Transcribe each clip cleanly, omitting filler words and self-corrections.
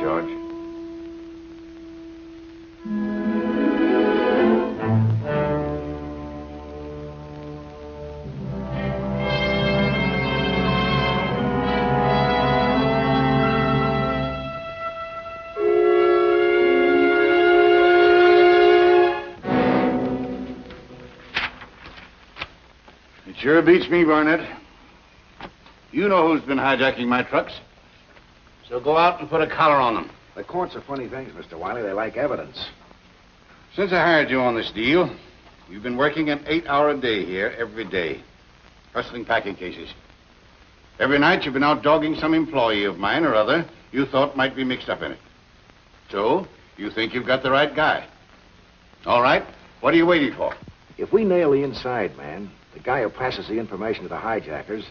George. It sure beats me, Barnett. You know who's been hijacking my trucks. So go out and put a collar on them. The courts are funny things, Mr. Wiley. They like evidence. Since I hired you on this deal, you've been working an 8-hour day here every day, hustling packing cases. Every night you've been out dogging some employee of mine or other you thought might be mixed up in it. So, you think you've got the right guy. All right, what are you waiting for? If we nail the inside man, the guy who passes the information to the hijackers,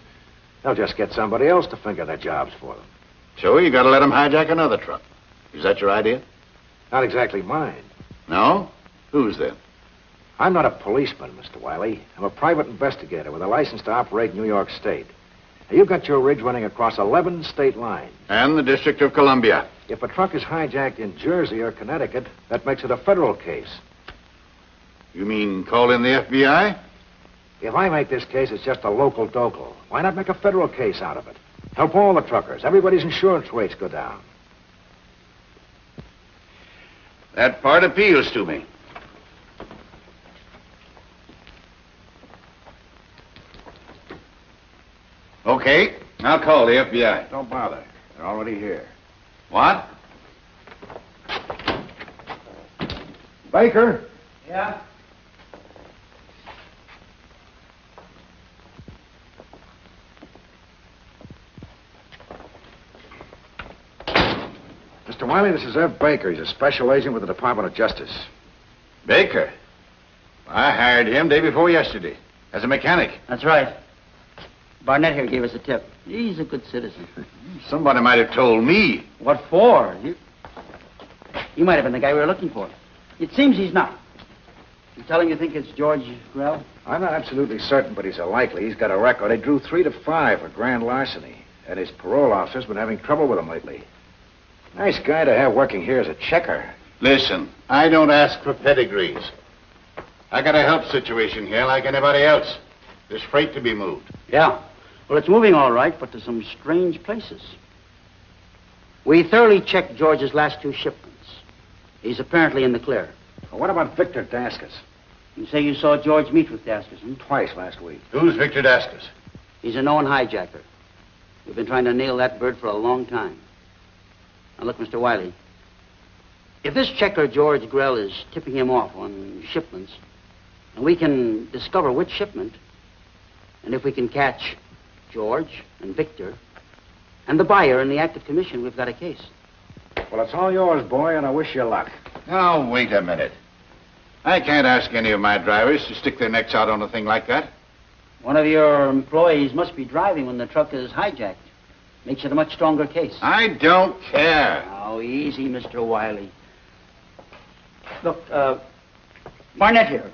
they'll just get somebody else to finger their jobs for them. So you gotta let them hijack another truck. Is that your idea? Not exactly mine. No? Whose then? I'm not a policeman, Mr. Wiley. I'm a private investigator with a license to operate in New York State. Now, you've got your rigs running across 11 state lines. And the District of Columbia. If a truck is hijacked in Jersey or Connecticut, that makes it a federal case. You mean call in the FBI? If I make this case, it's just a local docal. Why not make a federal case out of it? Help all the truckers. Everybody's insurance rates go down. That part appeals to me. Okay, I'll call the FBI. Don't bother. They're already here. What? Baker? Yeah? Mr. Wiley, this is Ev Baker. He's a special agent with the Department of Justice. Baker? I hired him day before yesterday as a mechanic. That's right. Barnett here gave us a tip. He's a good citizen. Somebody might have told me. What for? You might have been the guy we were looking for. It seems he's not. You tell him you think it's George Grell? I'm not absolutely certain, but he's a likely. He's got a record. He drew 3 to 5 for grand larceny. And his parole officer's been having trouble with him lately. Nice guy to have working here as a checker. Listen, I don't ask for pedigrees. I got a help situation here like anybody else. There's freight to be moved. Yeah. Well, it's moving all right, but to some strange places. We thoroughly checked George's last 2 shipments. He's apparently in the clear. Well, what about Victor Daskus? You say you saw George meet with Daskus, hmm? Twice last week. Who's Victor Daskus? He's a known hijacker. We've been trying to nail that bird for a long time. Now, look, Mr. Wiley, if this checker George Grell is tipping him off on shipments, and we can discover which shipment, and if we can catch George and Victor and the buyer in the act of commission, we've got a case. Well, it's all yours, boy, and I wish you luck. Now, wait a minute. I can't ask any of my drivers to stick their necks out on a thing like that. One of your employees must be driving when the truck is hijacked. Makes it a much stronger case. I don't care. Oh, easy, Mr. Wiley. Look, Barnett here.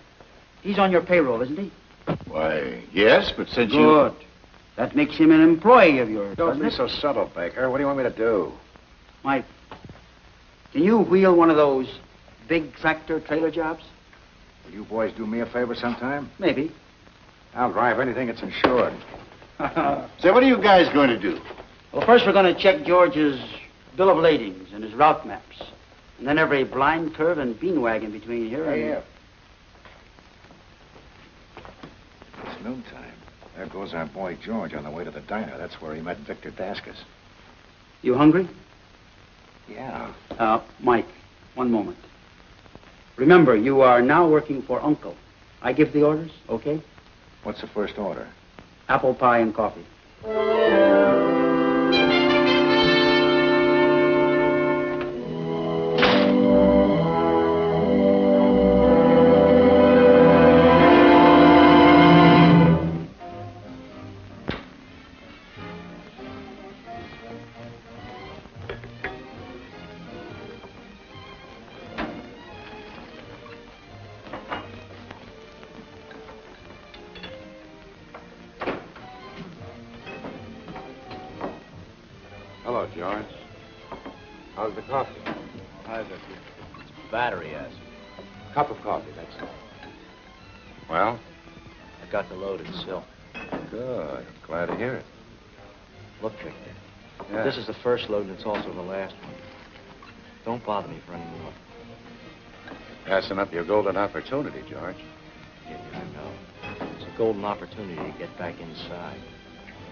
He's on your payroll, isn't he? Why, yes, but since Good. That makes him an employee of yours, Don't doesn't be it? so subtle, Baker. What do you want me to do? Mike, can you wheel one of those big tractor trailer jobs? Will you boys do me a favor sometime? Maybe. I'll drive anything that's insured. So what are you guys going to do? Well, first we're going to check George's bill of ladings and his route maps. And then every blind curve and bean wagon between here and... Yeah. It's noontime. There goes our boy George on the way to the diner. That's where he met Victor Daskus. You hungry? Yeah. Mike, one moment. Remember, you are now working for Uncle. I give the orders, okay? What's the first order? Apple pie and coffee. Hello, George. How's the coffee? Hi, Victor. It's battery acid. Cup of coffee, that's all. Well? I got the load at Silk. Good. Glad to hear it. Look, Victor. Yeah. This is the first load, and it's also the last one. Don't bother me for any more. Passing up your golden opportunity, George. Yeah, I know. It's a golden opportunity to get back inside.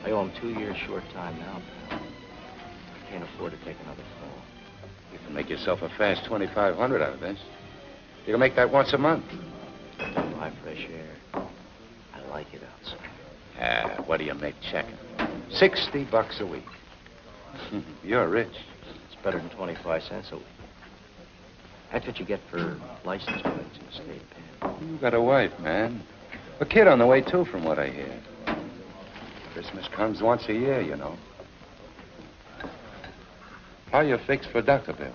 I owe him 2 years short time now, pal. I can't afford to take another fall. You can make yourself a fast 2,500 out of this. You can make that once a month. I don't buy fresh air. I like it outside. What do you make checking? $60 a week. You're rich. It's better than 25 cents a week. That's what you get for license plates in the state pen. You got a wife, man. A kid on the way, too, from what I hear. Christmas comes once a year, you know. How you fixed for doctor bills?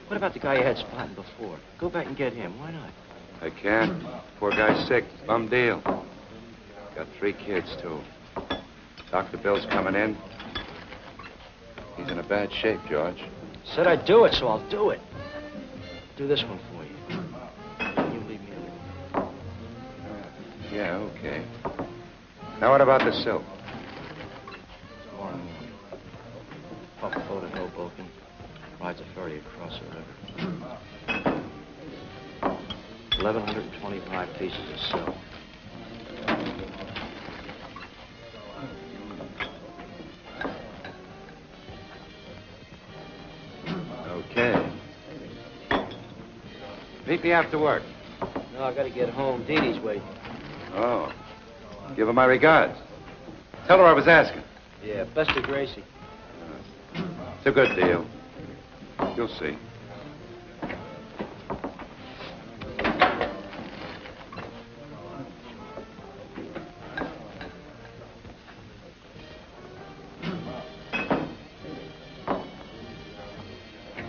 What about the guy you had spotting before? Go back and get him. Why not? I can't. Poor guy's sick. Bum deal. Got 3 kids, too. Dr. Bill's coming in. He's in a bad shape, George. Said I'd do it, so I'll do it. Do this one for you. You leave me alone. Yeah, okay. Now, what about the silk? Tomorrow morning. Off the boat at Hoboken. Rides a ferry across the river. 1,125 pieces of silk. Okay. Meet me after work. No, I gotta get home. Dee Dee's waiting. Oh. Give her my regards. Tell her I was asking. Yeah, best of Gracie. It's a good deal. You'll see.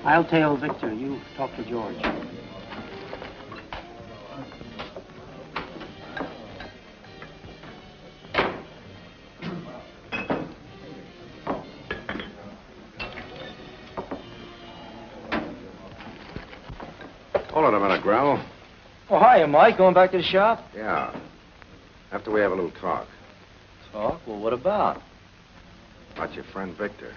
I'll tell Victor. You talk to George. Hold on a minute, Grell. Oh, hiya, Mike. Going back to the shop? Yeah. After we have a little talk. Talk? Well, what about? About your friend Victor.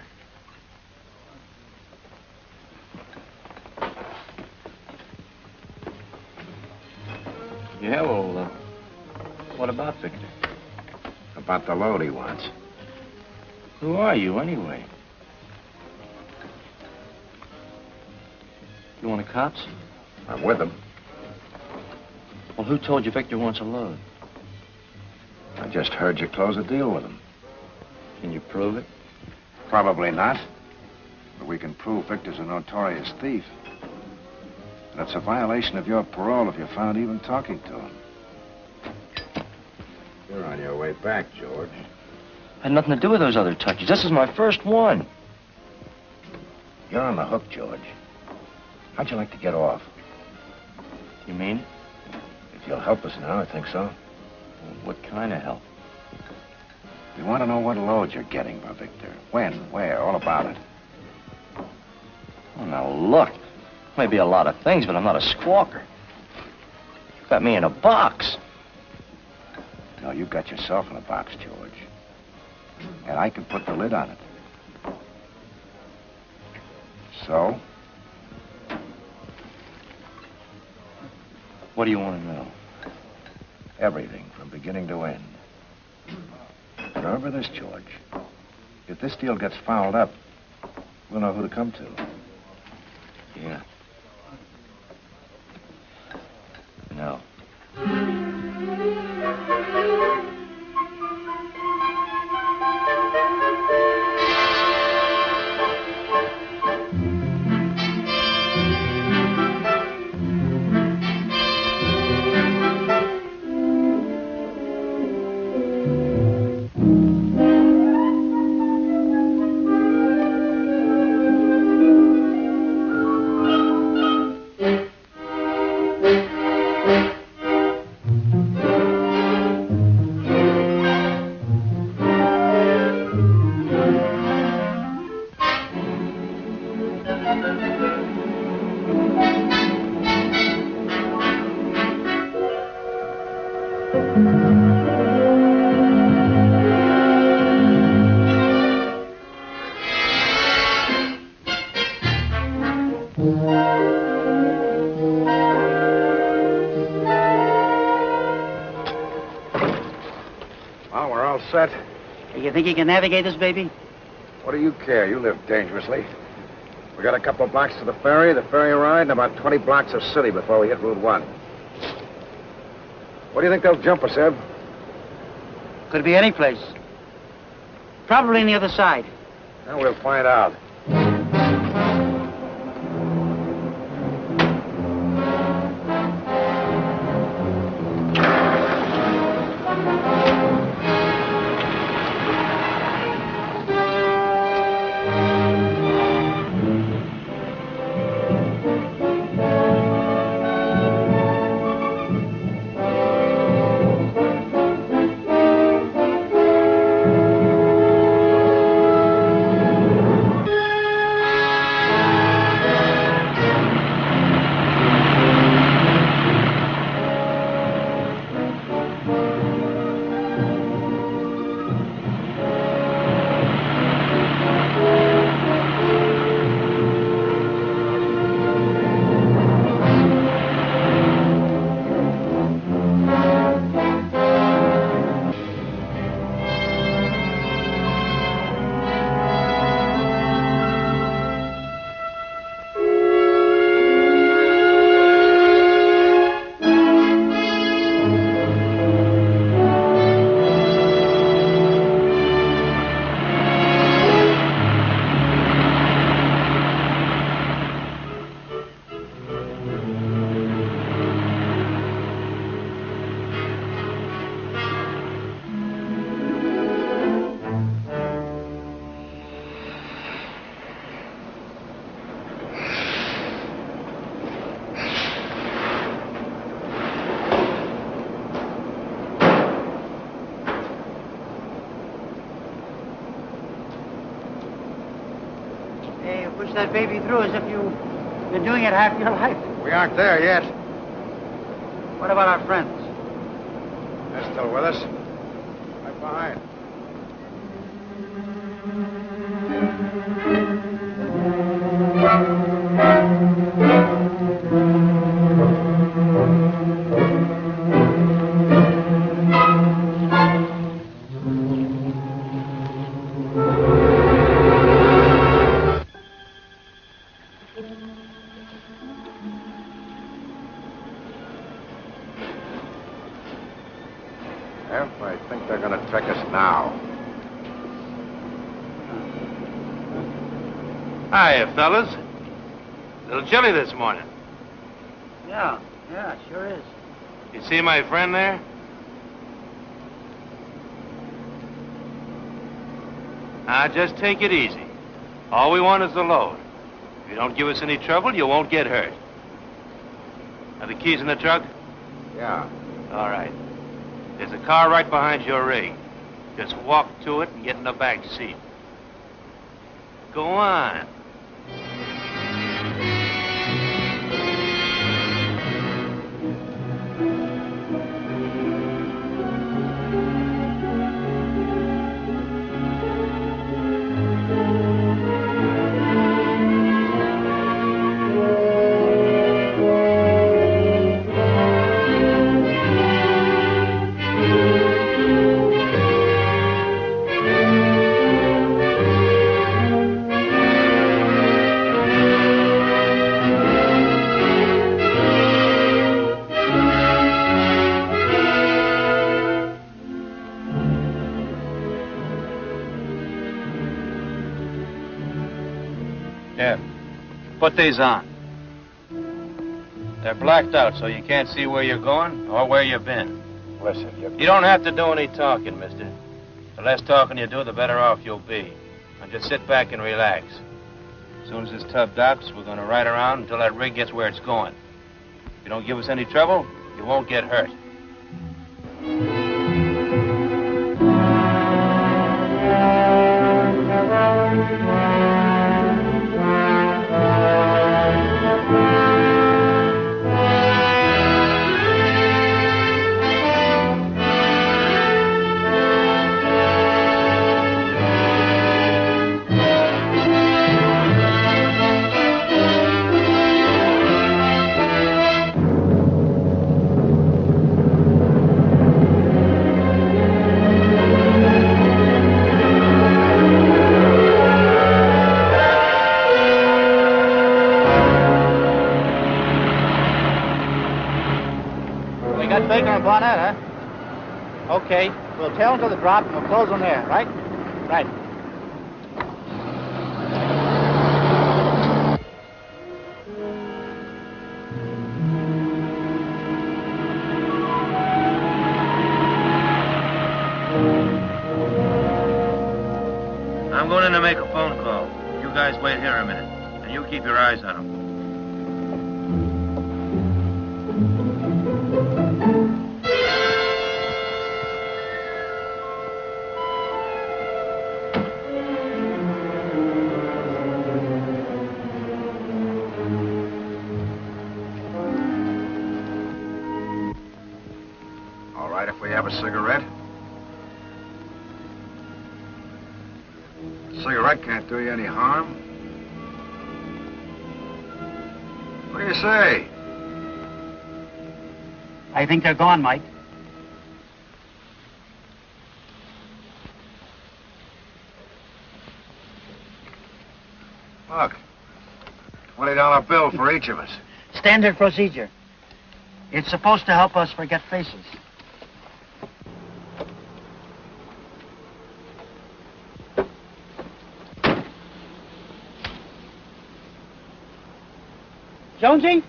Yeah, well, what about Victor? About the load he wants. Who are you, anyway? You want the cops? I'm with him. Well, who told you Victor wants a load? I just heard you close a deal with him. Can you prove it? Probably not. But we can prove Victor's a notorious thief. And it's a violation of your parole if you're found even talking to him. You're on your way back, George. Had nothing to do with those other touches. This is my first one. You're on the hook, George. How'd you like to get off? You mean? If you'll help us now, I think so. Well, what kind of help? We want to know what load you're getting for Victor. When, where, all about it. Oh, now, look. Maybe a lot of things, but I'm not a squawker. You got me in a box. No, you got yourself in a box, George. And I can put the lid on it. So? What do you want to know? Everything, from beginning to end. But remember this, George. If this deal gets fouled up, we'll know who to come to. Yeah. No. You think he can navigate this baby? What do you care? You live dangerously. We got a couple of blocks to the ferry ride, and about 20 blocks of city before we hit Route 1. What do you think they'll jump us, Eb? Could be any place. Probably on the other side. Well, we'll find out. Push that baby through as if you've been doing it half your life. We aren't there yet. What about our friends? They're still with us. Right behind. I think they're going to trick us now. Hiya, fellas. A little chilly this morning. Yeah, it sure is. You see my friend there? Now, just take it easy. All we want is the load. If you don't give us any trouble, you won't get hurt. Are the keys in the truck? Yeah. All right. There's a car right behind your rig. Just walk to it and get in the back seat. Go on. Put these on. They're blacked out, so you can't see where you're going or where you've been. Listen, You don't have to do any talking, mister. The less talking you do, the better off you'll be. Now just sit back and relax. As soon as this tub docks, we're going to ride around until that rig gets where it's going. If you don't give us any trouble, you won't get hurt. Okay. We'll tail them to the drop and we'll close on there, right? Right. I'm going in to make a phone call. You guys wait here a minute, and you keep your eyes on him. All right, if we have a cigarette. Cigarette can't do you any harm. What do you say? I think they're gone, Mike. Look, $20 bill for each of us. Standard procedure. It's supposed to help us forget faces. Jonesy?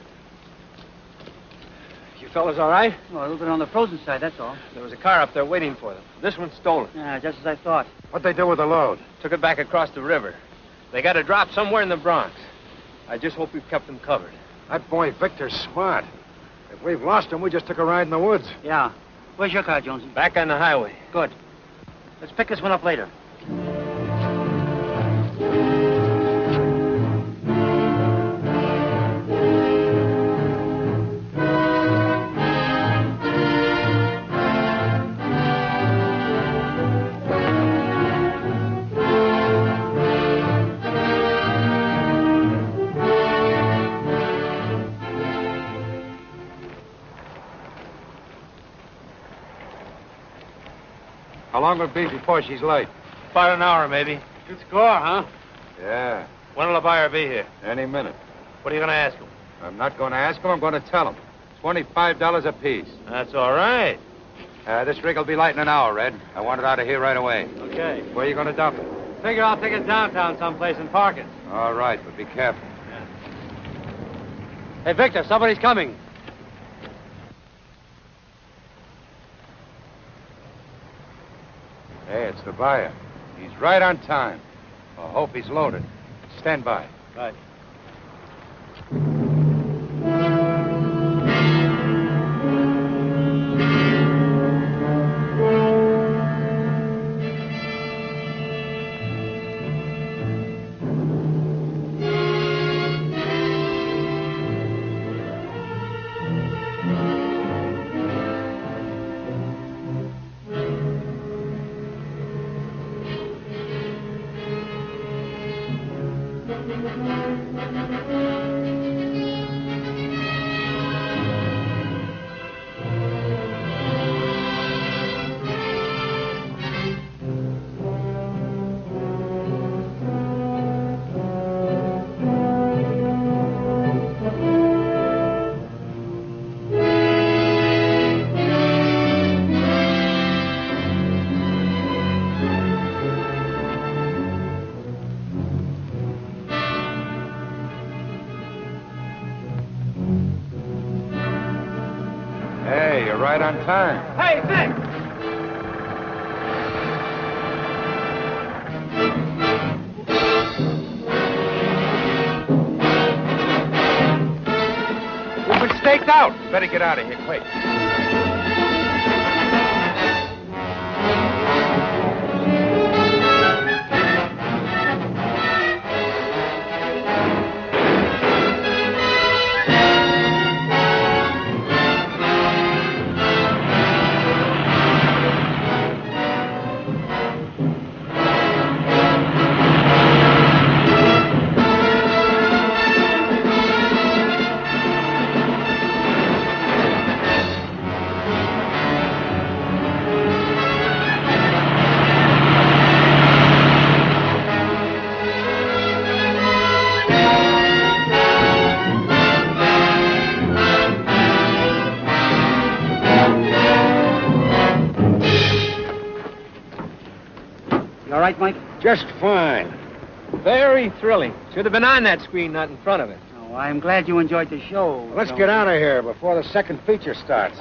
You fellas all right? Oh, a little bit on the frozen side, that's all. There was a car up there waiting for them. This one's stolen. Yeah, just as I thought. What'd they do with the load? Took it back across the river. They got a drop somewhere in the Bronx. I just hope we've kept them covered. That boy Victor's smart. If we've lost him, we just took a ride in the woods. Yeah. Where's your car, Jonesy? Back on the highway. Good. Let's pick this one up later. How long will it be before she's late? About an hour, maybe. Good score, huh? Yeah, When'll the buyer be here? any minute. What are you going to ask him? I'm not going to ask him. I'm going to tell him. $25 apiece. That's all right. This rig will be light in an hour, Red. I want it out of here right away. Okay. Where are you going to dump it? Figure I'll take it downtown someplace and park it. All right, but be careful. Hey, Victor, somebody's coming. Hey, it's the buyer. He's right on time. I hope he's loaded. Stand by. Right. Hey, you're right on time. Hey, Vic! We've been staked out. Better get out of here, quick. You all right, Mike? Just fine. Very thrilling. Should have been on that screen, not in front of it. Oh, I'm glad you enjoyed the show. Let's get out of here before the second feature starts.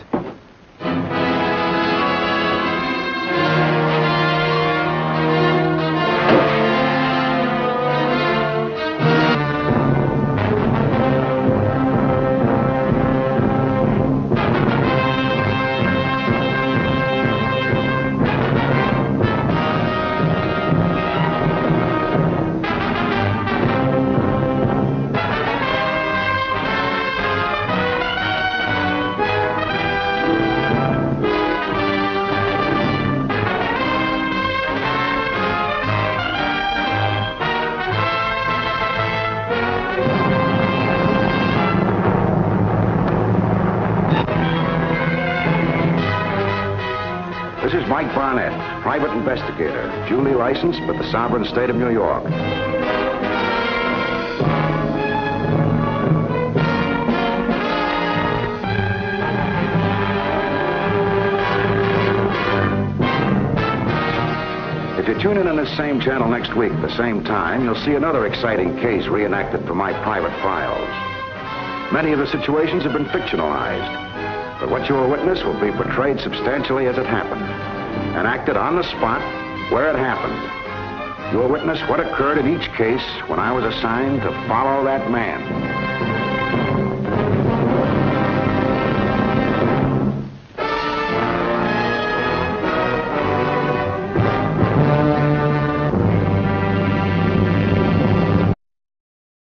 This is Mike Barnett, private investigator, duly licensed with the sovereign state of New York. If you tune in on this same channel next week at the same time, you'll see another exciting case reenacted from my private files. Many of the situations have been fictionalized, but what you will witness will be portrayed substantially as it happened, and acted on the spot where it happened. You will witness what occurred in each case when I was assigned to follow that man.